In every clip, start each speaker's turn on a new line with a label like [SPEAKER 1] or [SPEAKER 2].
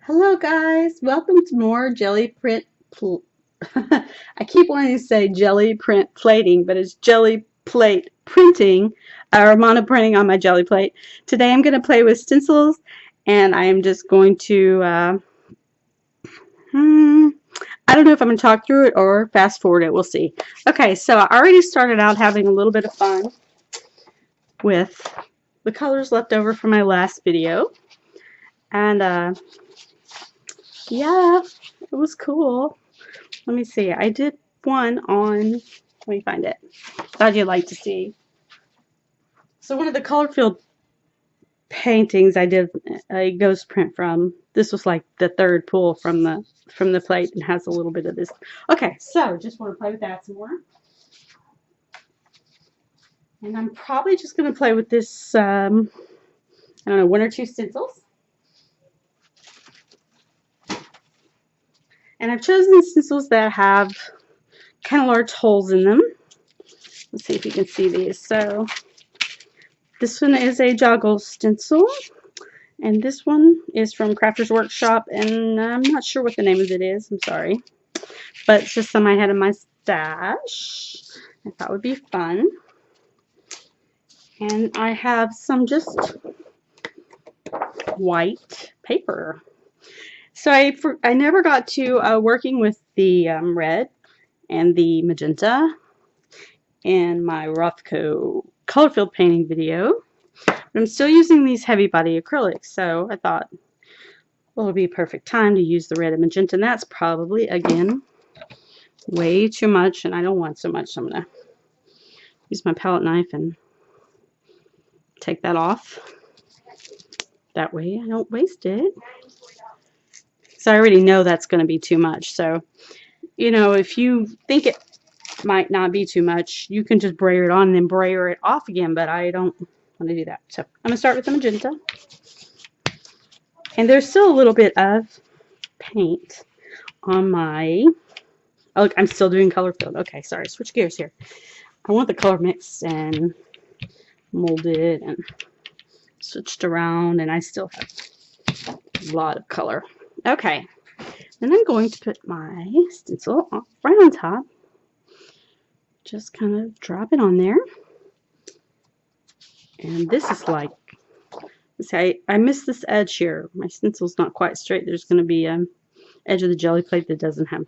[SPEAKER 1] Hello guys, welcome to more jelly print I keep wanting to say jelly print plating, but it's jelly plate printing or monoprinting on my jelly plate. Today I'm going to play with stencils and I am just going to I don't know if I'm going to talk through it or fast forward it. We'll see. Okay, so I already started out having a little bit of fun with the colors left over from my last video. And yeah, it was cool. Let me see. I did one on, let me find it. Thought you'd like to see. So one of the color field paintings I did a ghost print from. This was like the third pull from the plate and has a little bit of this. Okay, so just want to play with that some more. And I'm probably just going to play with this, I don't know, one or two stencils. And I've chosen stencils that have kind of large holes in them. Let's see if you can see these. So this one is a joggle stencil, and this one is from Crafter's Workshop, and I'm not sure what the name of it is. I'm sorry. But it's just some I had in my stash. I thought would be fun. And I have some just white paper. So I never got to working with the red and the magenta in my Rothko color field painting video. But I'm still using these heavy body acrylics, so I thought, well, it'll be a perfect time to use the red and magenta. And that's probably, again, way too much, and I don't want so much, so I'm going to use my palette knife and take that off. That way I don't waste it. So I already know that's going to be too much. So, you know, if you think it might not be too much, you can just brayer it on and then brayer it off again, but I don't want to do that. So I'm going to start with the magenta. And there's still a little bit of paint on my, oh, look, I'm still doing color field. Okay, sorry, switch gears here. I want the color mixed and molded and switched around, and I still have a lot of color. Okay, then I'm going to put my stencil right on top. Just kind of drop it on there. And this is like, see, I missed this edge here. My stencil's not quite straight. There's going to be an edge of the jelly plate that doesn't have.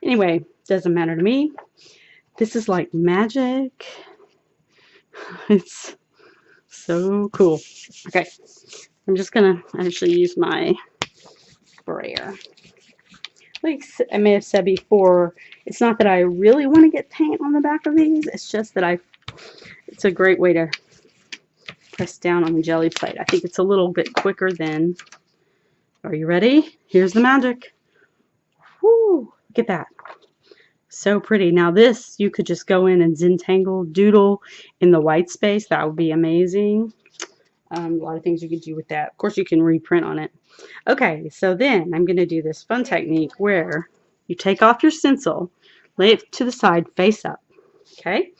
[SPEAKER 1] Anyway, doesn't matter to me. This is like magic. It's so cool. Okay, I'm just going to actually use my brayer. Like I may have said before, it's not that I really want to get paint on the back of these. It's just that it's a great way to press down on the jelly plate. I think it's a little bit quicker than, are you ready? Here's the magic. Whoo, look at that. So pretty. Now this, you could just go in and Zentangle doodle in the white space. That would be amazing. A lot of things you could do with that. Of course, you can reprint on it. Okay, so then I'm going to do this fun technique where you take off your stencil, lay it to the side, face up. Okay?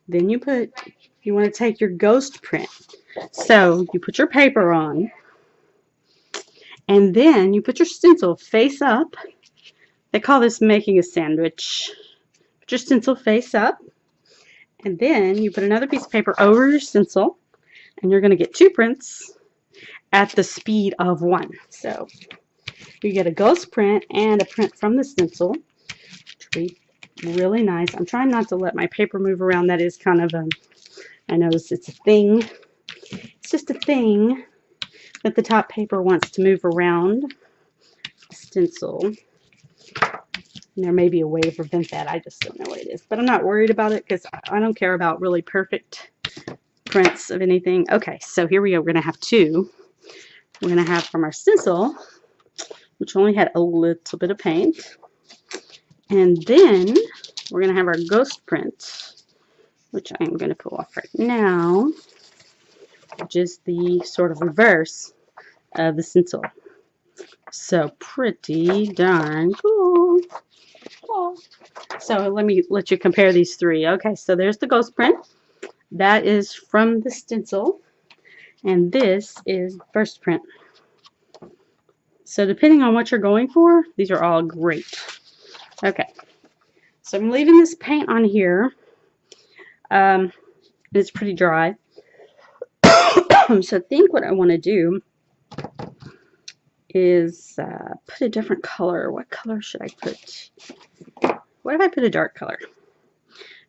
[SPEAKER 1] Then you want to take your ghost print. So you put your paper on, and then you put your stencil face up. They call this making a sandwich. Put your stencil face up, and then you put another piece of paper over your stencil, and you're going to get two prints at the speed of one. So you get a ghost print and a print from the stencil, which will be really nice. I'm trying not to let my paper move around. That is kind of I know it's a thing. It's just a thing that the top paper wants to move around the stencil. And there may be a way to prevent that. I just don't know what it is. But I'm not worried about it because I don't care about really perfect prints of anything. Okay, so here we go. We're going to have two. We're going to have from our stencil, which only had a little bit of paint. And then we're going to have our ghost print, which I'm going to pull off right now, which is the sort of reverse of the stencil. So pretty darn cool. Cool. So let you compare these three. Okay, so there's the ghost print. That is from the stencil. And this is the first print. So depending on what you're going for, these are all great. Okay, so I'm leaving this paint on here. It's pretty dry. So I think what I want to do is put a different color. What color should I put? What if I put a dark color?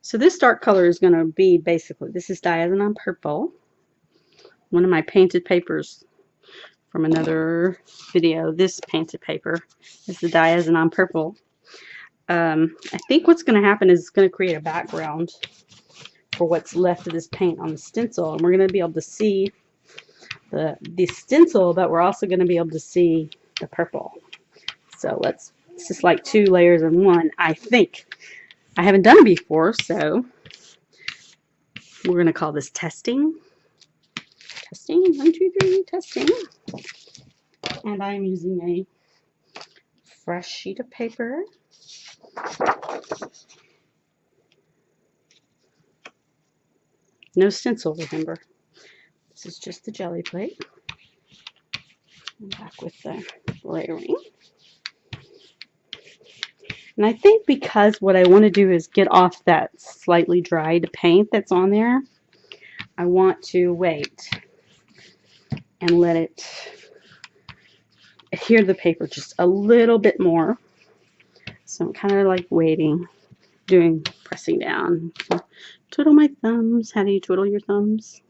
[SPEAKER 1] So this dark color is going to be basically, this is Diazinon Purple. One of my painted papers from another video. This painted paper is the Diazinon Purple. I think what's going to happen is it's going to create a background for what's left of this paint on the stencil. And we're going to be able to see the stencil, but we're also going to be able to see the purple. So it's just like 2 layers in one, I think. I haven't done it before, so we're going to call this testing. Testing, 1, 2, 3, testing. And I'm using a fresh sheet of paper. No stencil, remember. This is just the Gelli plate. I'm back with the layering. And I think because what I want to do is get off that slightly dried paint that's on there, I want to wait and let it adhere to the paper just a little bit more. So I'm kind of like waiting, pressing down. Twiddle my thumbs. How do you twiddle your thumbs?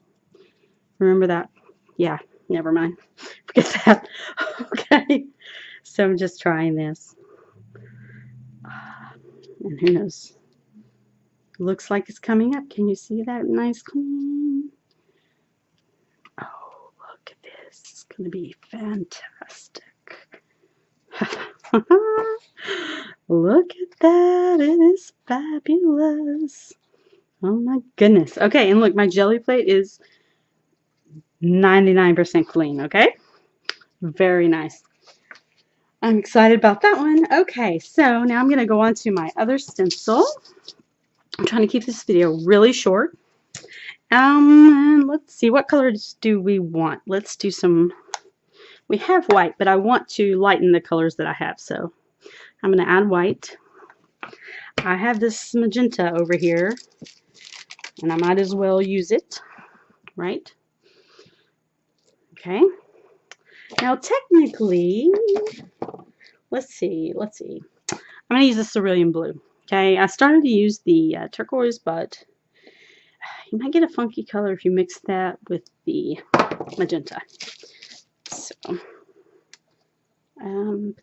[SPEAKER 1] Remember that? Yeah, never mind. Forget that. Okay. So I'm just trying this. And who knows? Looks like it's coming up. Can you see that nice clean? Oh, look at this. It's going to be fantastic. Look at that. It is fabulous. Oh my goodness. Okay, and look, my Gelli plate is 99% clean, okay? Very nice. I'm excited about that one. Okay, so now I'm going to go on to my other stencil. I'm trying to keep this video really short. Let's see, what colors do we want? Let's do some, we have white, but I want to lighten the colors that I have, so I'm going to add white. I have this magenta over here, and I might as well use it, right? Okay. Now, technically, let's see. I'm going to use the cerulean blue. Okay, I started to use the turquoise, but you might get a funky color if you mix that with the magenta. So, put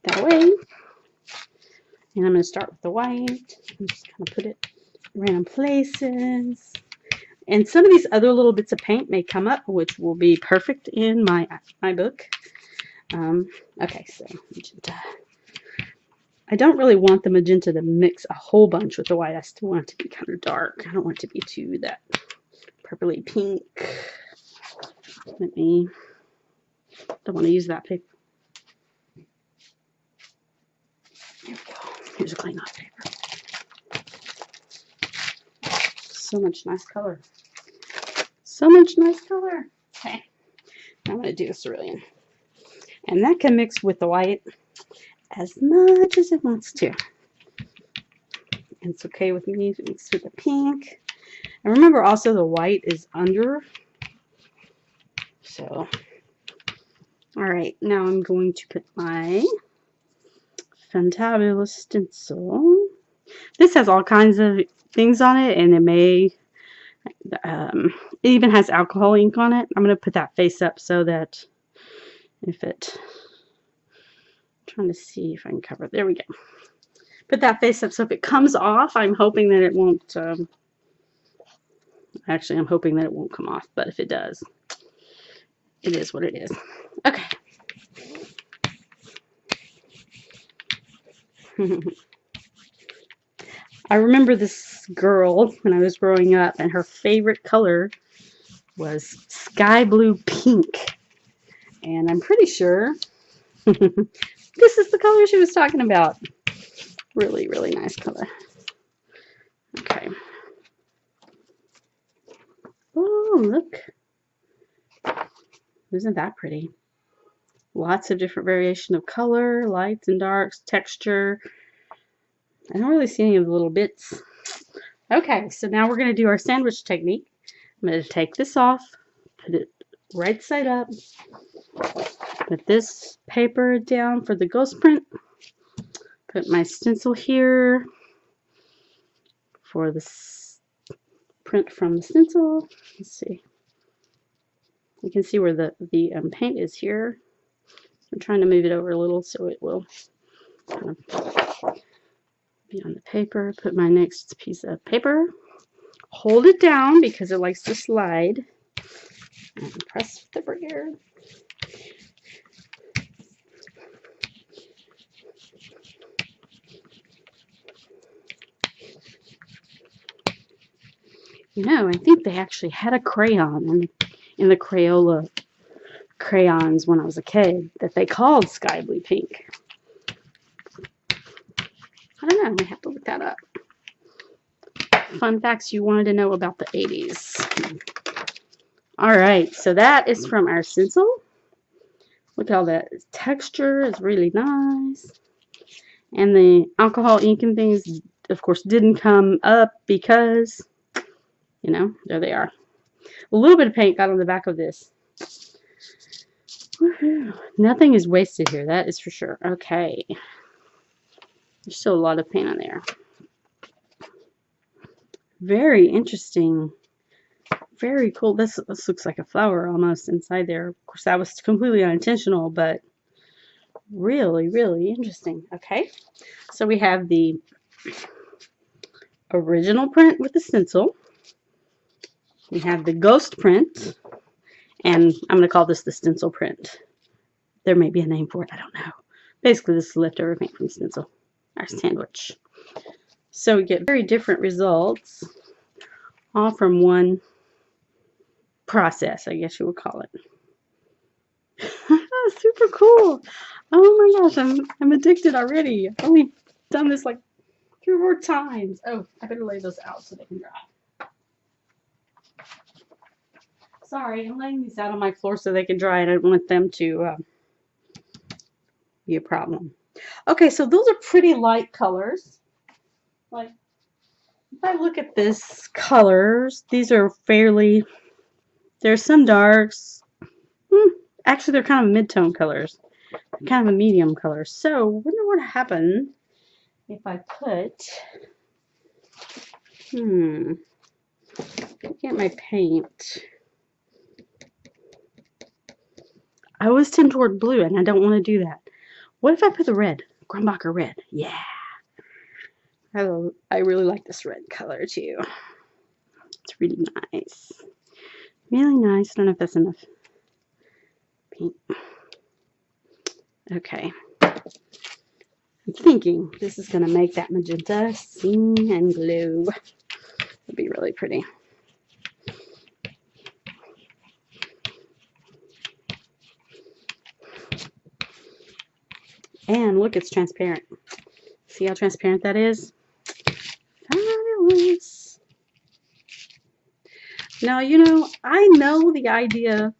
[SPEAKER 1] that away. And I'm going to start with the white. I'm just kind of put it in random places. And some of these other little bits of paint may come up, which will be perfect in my book. Okay, so magenta. I don't really want the magenta to mix a whole bunch with the white. I still want it to be kind of dark. I don't want it to be too that purpley pink. Don't want to use that paper. There we go. Here's a clean off paper. So much nice color. So much nice color. Okay. I'm going to do a cerulean. And that can mix with the white as much as it wants to. And it's okay with me to mix with the pink. And remember also the white is under. So, all right, now I'm going to put my fantabulous stencil. This has all kinds of things on it, and it may, it even has alcohol ink on it. I'm going to put that face up so that if it, I'm trying to see if I can cover it. There we go. Put that face up so if it comes off, I'm hoping that it won't, actually I'm hoping that it won't come off, but if it does, it is what it is. Okay. I remember this girl when I was growing up, and her favorite color was sky blue pink. And I'm pretty sure this is the color she was talking about. Really, really nice color. Okay. Oh, look. Isn't that pretty? Lots of different variation of color, lights and darks, texture. I don't really see any of the little bits. Okay, so now we're going to do our sandwich technique. I'm going to take this off, put it right side up, put this paper down for the ghost print, put my stencil here for the print from the stencil. Let's see. You can see where the paint is here. I'm trying to move it over a little so it will kind of be on the paper. Put my next piece of paper. Hold it down because it likes to slide. And press the brayer. You know, I think they actually had a crayon in the Crayola crayons when I was a kid that they called sky blue pink. I don't know. I have to look that up. Fun facts you wanted to know about the 80s. All right, so that is from our stencil. Look at all that texture. It's really nice. And the alcohol ink and things, of course, didn't come up because, you know, there they are. A little bit of paint got on the back of this. Woohoo. Nothing is wasted here, that is for sure. Okay. There's still a lot of paint on there. Very interesting. Very cool. This looks like a flower almost inside there. Of course, that was completely unintentional, but really, really interesting. Okay. So we have the original print with the stencil. We have the ghost print. And I'm going to call this the stencil print. There may be a name for it. I don't know. Basically, this is leftover paint from stencil. Our sandwich. So we get very different results, all from one process, I guess you would call it. Super cool. Oh my gosh, I'm addicted already. I've only done this like 2 more times. Oh, I better lay those out so they can dry. Sorry, I'm laying these out on my floor so they can dry, and I don't want them to be a problem. Okay, so those are pretty light colors. Like, if I look at this colors, these are fairly, there's some darks. Actually, they're kind of mid-tone colors. Kind of a medium color. So, I wonder what happened if I put, look at my paint. I always tend toward blue, and I don't want to do that. What if I put the red? Grumbacher red. Yeah. I really like this red color, too. It's really nice. Really nice. I don't know if that's enough paint. Okay. I'm thinking this is going to make that magenta sing and glow. It'll be really pretty. And look, it's transparent. See how transparent that is? Fabulous. Now, you know, I know the idea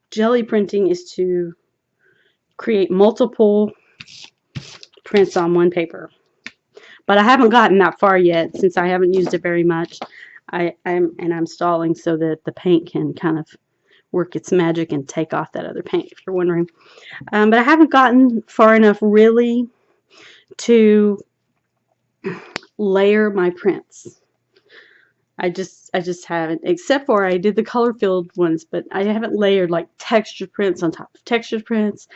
[SPEAKER 1] Gelli printing is to create multiple prints on one paper. But I haven't gotten that far yet since I haven't used it very much. I'm stalling so that the paint can kind of work its magic and take off that other paint, if you're wondering. But I haven't gotten far enough really to layer my prints. I just haven't, except for I did the color filled ones, but I haven't layered like textured prints on top of textured prints.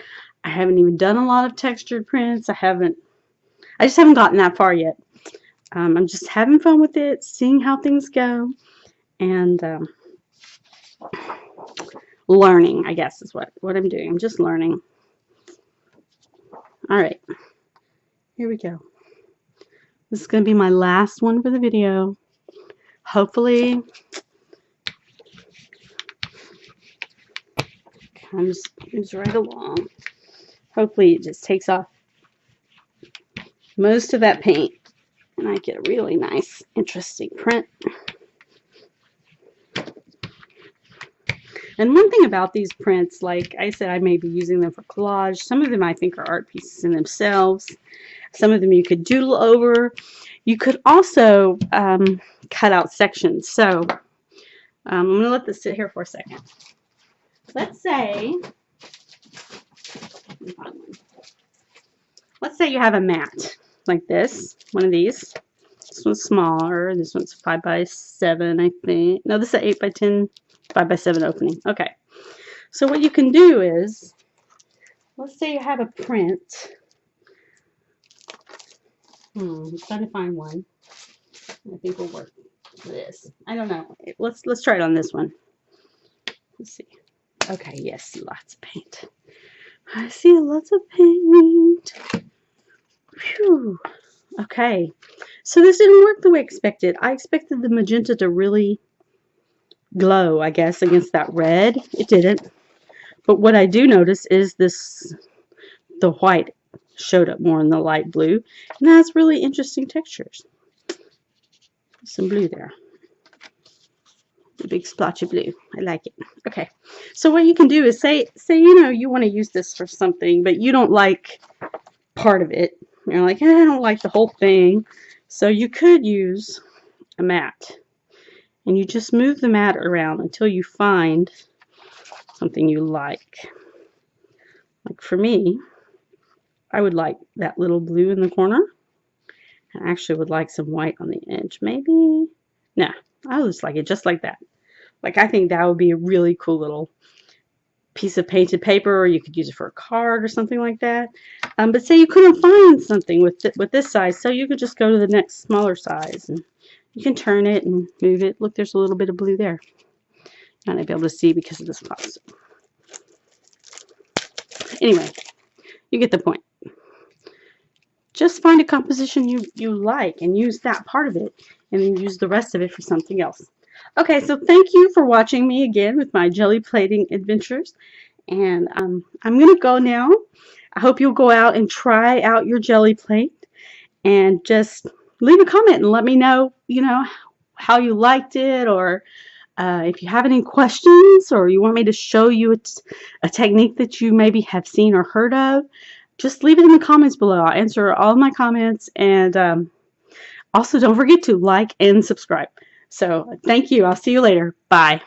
[SPEAKER 1] I haven't even done a lot of textured prints. I just haven't gotten that far yet. I'm just having fun with it, seeing how things go, and learning, I guess, is what I'm doing. I'm just learning. All right, here we go. This is going to be my last one for the video. Hopefully, moves right along. Hopefully, it just takes off most of that paint, and I get a really nice, interesting print. And one thing about these prints, like I said, I may be using them for collage. Some of them I think are art pieces in themselves. Some of them you could doodle over. You could also cut out sections. So I'm going to let this sit here for a second. Let's say you have a mat like this, one of these. This one's smaller. This one's 5 by 7, I think. No, this is an 8 by 10, 5 by 7 opening. Okay. So what you can do is, let's say you have a print. I'm trying to find one. I think will work. This. I don't know. Let's try it on this one. Let's see. Okay. Yes, lots of paint. I see lots of paint. Phew. Okay. So this didn't work the way I expected. I expected the magenta to really glow, I guess, against that red. It didn't. But what I do notice is the white showed up more in the light blue. And that's really interesting textures. Some blue there. A big splotch of blue. I like it. Okay. So what you can do is say you want to use this for something, but you don't like part of it. You're like, I don't like the whole thing. So you could use a mat. And you just move the mat around until you find something you like. Like for me, I would like that little blue in the corner. I actually would like some white on the edge. Maybe. No, I just like it just like that. Like I think that would be a really cool little piece of painted paper, or you could use it for a card or something like that. But say you couldn't find something with this size, so you could just go to the next smaller size, and you can turn it and move it. Look, there's a little bit of blue there. Not gonna be able to see because of this box. Anyway, you get the point. Just find a composition you like and use that part of it, and then use the rest of it for something else. Okay, so thank you for watching me again with my jelly plating adventures. And I'm going to go now. I hope you'll go out and try out your jelly plate. And just leave a comment and let me know, how you liked it, or if you have any questions, or you want me to show you a technique that you maybe have seen or heard of. Just leave it in the comments below. I'll answer all my comments. And also don't forget to like and subscribe. So thank you. I'll see you later. Bye.